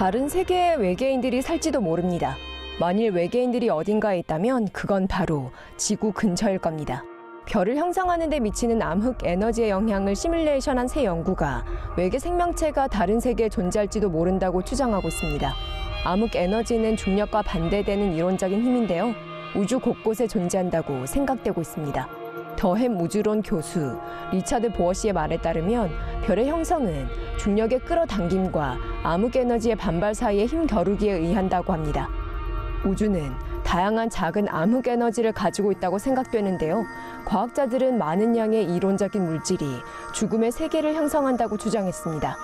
다른 세계의 외계인들이 살지도 모릅니다. 만일 외계인들이 어딘가에 있다면 그건 바로 지구 근처일 겁니다. 별을 형성하는 데 미치는 암흑 에너지의 영향을 시뮬레이션한 새 연구가 외계 생명체가 다른 세계에 존재할지도 모른다고 추정하고 있습니다. 암흑 에너지는 중력과 반대되는 이론적인 힘인데요. 우주 곳곳에 존재한다고 생각되고 있습니다. 더햄 우주론 교수 리차드 보어시의 말에 따르면 별의 형성은 중력의 끌어당김과 암흑 에너지의 반발 사이의 힘 겨루기에 의한다고 합니다. 우주는 다양한 작은 암흑 에너지를 가지고 있다고 생각되는데요. 과학자들은 많은 양의 이론적인 물질이 죽음의 세계를 형성한다고 주장했습니다.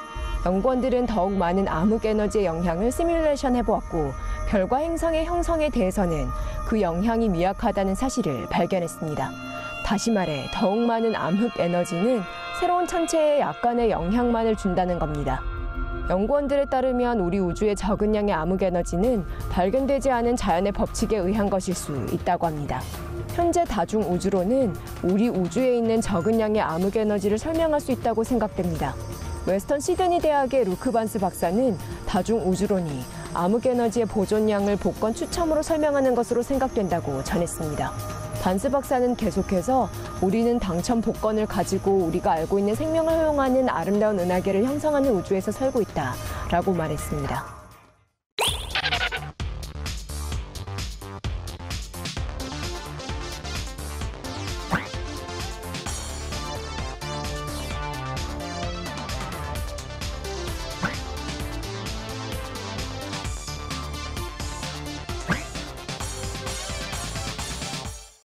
연구원들은 더욱 많은 암흑 에너지의 영향을 시뮬레이션 해보았고 별과 행성의 형성에 대해서는 그 영향이 미약하다는 사실을 발견했습니다. 다시 말해 더욱 많은 암흑 에너지는 새로운 천체에 약간의 영향만을 준다는 겁니다. 연구원들에 따르면 우리 우주의 적은 양의 암흑 에너지는 발견되지 않은 자연의 법칙에 의한 것일 수 있다고 합니다. 현재 다중 우주론은 우리 우주에 있는 적은 양의 암흑 에너지를 설명할 수 있다고 생각됩니다. 웨스턴 시드니 대학의 루크 반스 박사는 다중 우주론이 암흑 에너지의 보존량을 복권 추첨으로 설명하는 것으로 생각된다고 전했습니다. 반스 박사는 계속해서 우리는 당첨 복권을 가지고 우리가 알고 있는 생명을 허용하는 아름다운 은하계를 형성하는 우주에서 살고 있다라고 말했습니다.